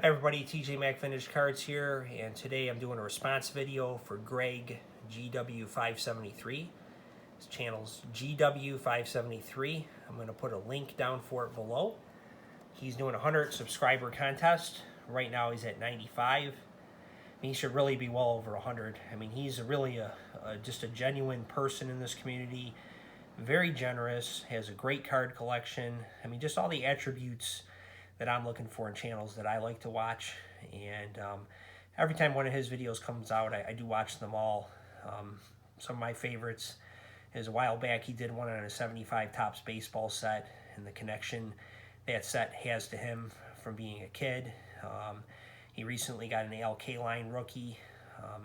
Hi everybody, TJ Mac Vintage Cards here, and today I'm doing a response video for Greg GW573. His channel's GW573. I'm going to put a link down for it below. He's doing a 100 subscriber contest. Right now he's at 95. He should really be well over 100. I mean, he's really just a genuine person in this community. Very generous, has a great card collection. I mean, just all the attributes that I'm looking for in channels that I like to watch. And every time one of his videos comes out, I do watch them all. Some of my favorites is a while back he did one on a 75 Topps baseball set and the connection that set has to him from being a kid. He recently got an ALK line rookie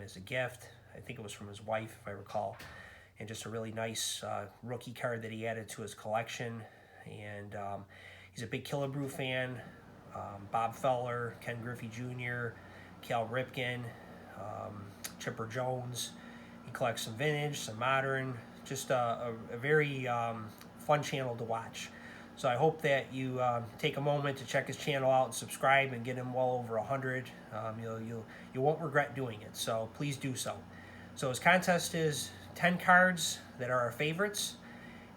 as a gift. I think it was from his wife, if I recall. And just a really nice rookie card that he added to his collection. And he's a big Killebrew fan. Bob Feller, Ken Griffey Jr., Cal Ripken, Chipper Jones. He collects some vintage, some modern. Just a very fun channel to watch. So I hope that you take a moment to check his channel out and subscribe and get him well over 100. You won't regret doing it, so please do so. So his contest is 10 cards that are our favorites.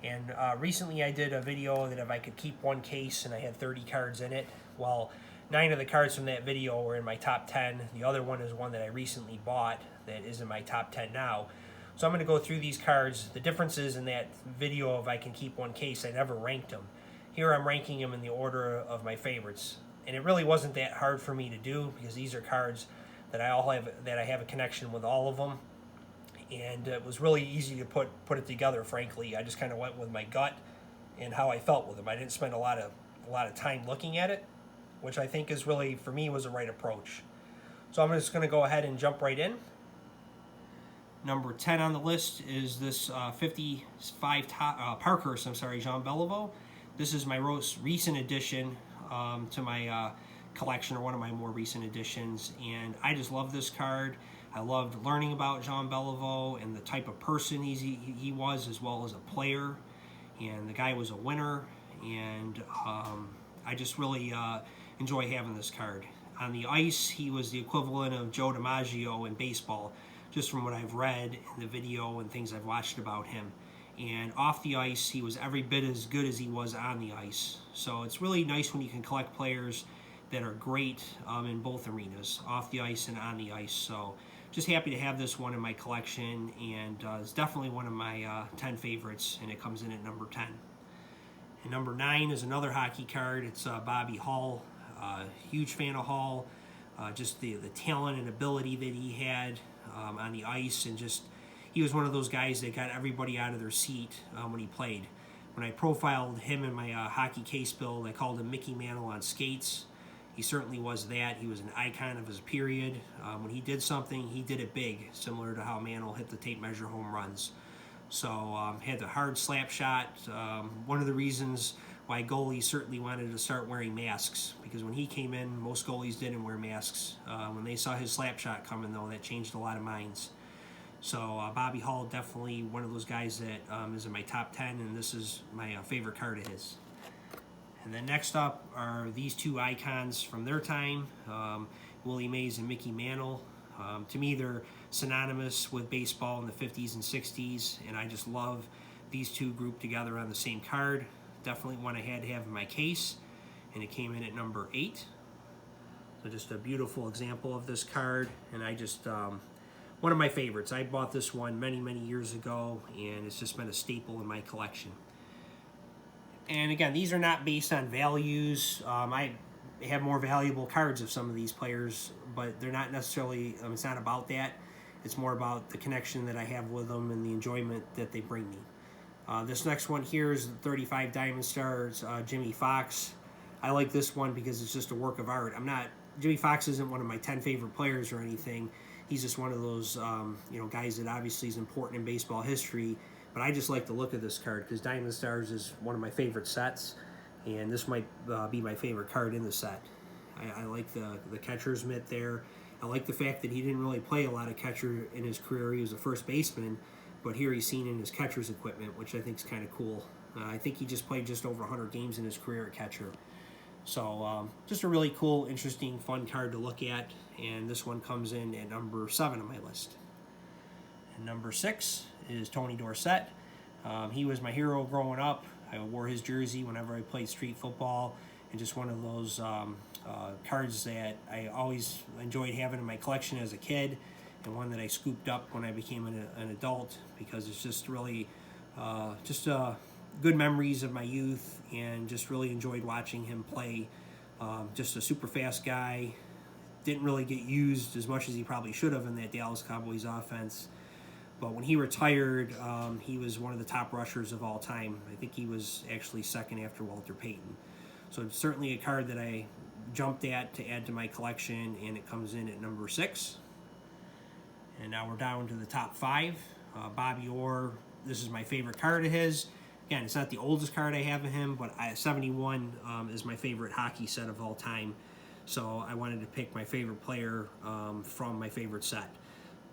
And recently I did a video that if I could keep one case and I had 30 cards in it. Well, 9 of the cards from that video were in my top 10. The other one is one that I recently bought that is in my top 10 now. So I'm going to go through these cards. The differences in that video, if I can keep one case, I never ranked them. Here I'm ranking them in the order of my favorites. And it really wasn't that hard for me to do because these are cards that I have a connection with all of them. And it was really easy to put it together, frankly. I just kind of went with my gut and how I felt with them. I didn't spend a lot of time looking at it, which I think is really, for me, was the right approach. So I'm just going to go ahead and jump right in. Number 10 on the list is this 55 Parkhurst, Jean Beliveau. This is my most recent addition to my collection, or one of my more recent additions, and I just love this card. I loved learning about Jean Beliveau and the type of person he was, as well as a player. And the guy was a winner, and I just really enjoy having this card. On the ice, he was the equivalent of Joe DiMaggio in baseball, just from what I've read in the video and things I've watched about him. And off the ice, he was every bit as good as he was on the ice. So it's really nice when you can collect players that are great in both arenas, off the ice and on the ice. So just happy to have this one in my collection, and it's definitely one of my 10 favorites, and it comes in at number 10. And number 9 is another hockey card. It's Bobby Hull. Huge fan of Hull. Just the talent and ability that he had on the ice, and just he was one of those guys that got everybody out of their seat when he played. When I profiled him in my hockey case build, I called him Mickey Mantle on skates. He certainly was that. He was an icon of his period. When he did something, he did it big, similar to how Mantle hit the tape measure home runs. So had the hard slap shot. One of the reasons why goalies certainly wanted to start wearing masks, because when he came in, most goalies didn't wear masks. When they saw his slap shot coming, though, that changed a lot of minds. So Bobby Hull, definitely one of those guys that is in my top 10, and this is my favorite card of his. And then next up are these two icons from their time, Willie Mays and Mickey Mantle. To me, they're synonymous with baseball in the 50s and 60s, and I just love these two grouped together on the same card. Definitely one I had to have in my case, and it came in at number 8. So just a beautiful example of this card, and I just, one of my favorites. I bought this one many, many years ago, and it's just been a staple in my collection. And again, these are not based on values. I have more valuable cards of some of these players, but they're not necessarily, it's not about that. It's more about the connection that I have with them and the enjoyment that they bring me. This next one here is the 35 Diamond Stars, Jimmy Fox. I like this one because it's just a work of art. Jimmy Fox isn't one of my 10 favorite players or anything. He's just one of those guys that obviously is important in baseball history. But I just like the look of this card because Diamond Stars is one of my favorite sets, and this might be my favorite card in the set. I like the catcher's mitt there. I like the fact that he didn't really play a lot of catcher in his career. He was a first baseman, but here he's seen in his catcher's equipment, which I think is kind of cool. I think he just played just over 100 games in his career at catcher. So just a really cool, interesting, fun card to look at. And this one comes in at number 7 on my list. And number 6 is Tony Dorsett. He was my hero growing up. I wore his jersey whenever I played street football, and just one of those cards that I always enjoyed having in my collection as a kid, and one that I scooped up when I became an adult, because it's just really good memories of my youth, and just really enjoyed watching him play. Just a super fast guy. Didn't really get used as much as he probably should have in that Dallas Cowboys offense. But when he retired, he was one of the top rushers of all time. I think he was actually second after Walter Payton. So it's certainly a card that I jumped at to add to my collection, and it comes in at number 6. And now we're down to the top 5. Bobby Orr, this is my favorite card of his. Again, it's not the oldest card I have of him, but 71 is my favorite hockey set of all time. So I wanted to pick my favorite player from my favorite set.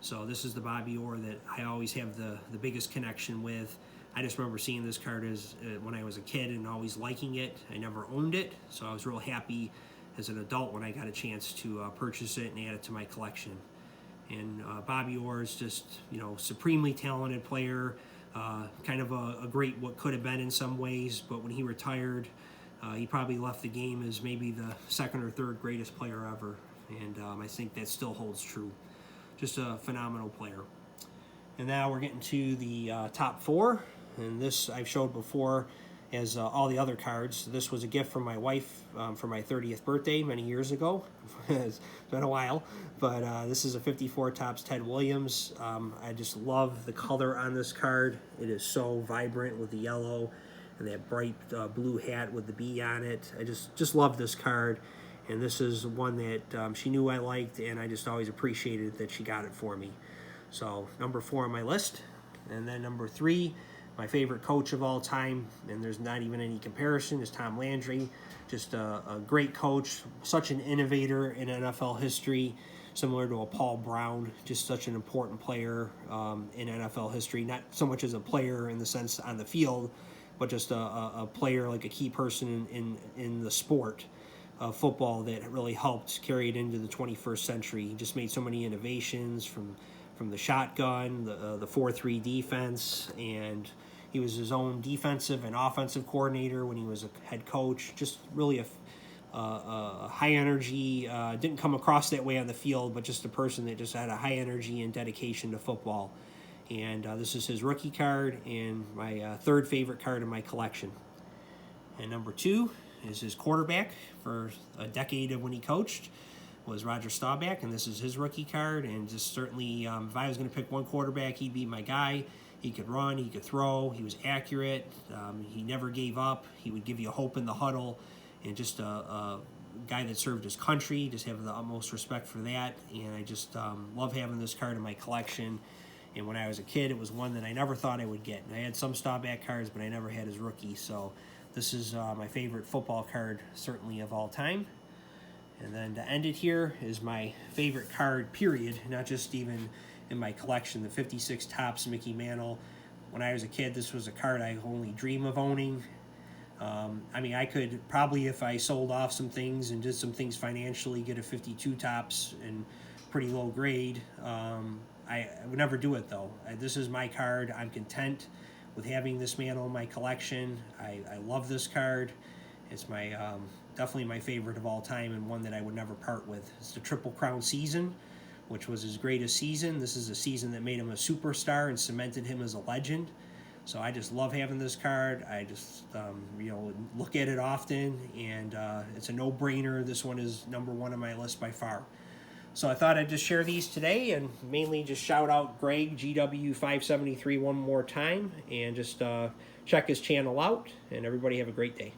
So this is the Bobby Orr that I always have the biggest connection with. I just remember seeing this card as when I was a kid and always liking it. I never owned it, so I was real happy as an adult when I got a chance to purchase it and add it to my collection. And Bobby Orr is just, supremely talented player, kind of a great what could have been in some ways, but when he retired, he probably left the game as maybe the second or third greatest player ever, and I think that still holds true. Just a phenomenal player. And now we're getting to the top 4, and this I've showed before as all the other cards. This was a gift from my wife for my 30th birthday many years ago. It's been a while, but this is a 54 Topps Ted Williams. I just love the color on this card. It is so vibrant with the yellow and that bright blue hat with the bee on it. I just love this card. And this is one that she knew I liked, and I just always appreciated that she got it for me. So number 4 on my list. And then number 3, my favorite coach of all time, and there's not even any comparison, is Tom Landry. Just a great coach, such an innovator in NFL history, similar to a Paul Brown, just such an important player in NFL history. Not so much as a player in the sense on the field, but just a player, like a key person in the sport of football that really helped carry it into the 21st century. He just made so many innovations from the shotgun, the 4-3 defense, and he was his own defensive and offensive coordinator when he was a head coach. Just really a high energy, didn't come across that way on the field, but just a person that just had a high energy and dedication to football. And this is his rookie card and my third favorite card in my collection. And number 2 is his quarterback for a decade of when he coached, was Roger Staubach, and this is his rookie card. And just certainly, if I was going to pick one quarterback, he'd be my guy. He could run, he could throw, he was accurate, he never gave up, he would give you hope in the huddle, and just a guy that served his country. Just have the utmost respect for that, and I just love having this card in my collection. And when I was a kid, it was one that I never thought I would get. And I had some Staubach cards, but I never had his rookie, so this is my favorite football card, certainly of all time. And then to end it here is my favorite card, period, not just even in my collection, the 56 Topps Mickey Mantle. When I was a kid, this was a card I only dream of owning. I could probably, if I sold off some things and did some things financially, get a 52 Topps in pretty low grade. I would never do it, though. This is my card. I'm content with having this Mantle in my collection. I love this card. It's my definitely my favorite of all time, and one that I would never part with. It's the Triple Crown season, which was his greatest season. This is a season that made him a superstar and cemented him as a legend. So I just love having this card. I just look at it often, and it's a no-brainer. This one is number 1 on my list by far. So I thought I'd just share these today, and mainly just shout out Greg, GW573, one more time, and just check his channel out, and everybody have a great day.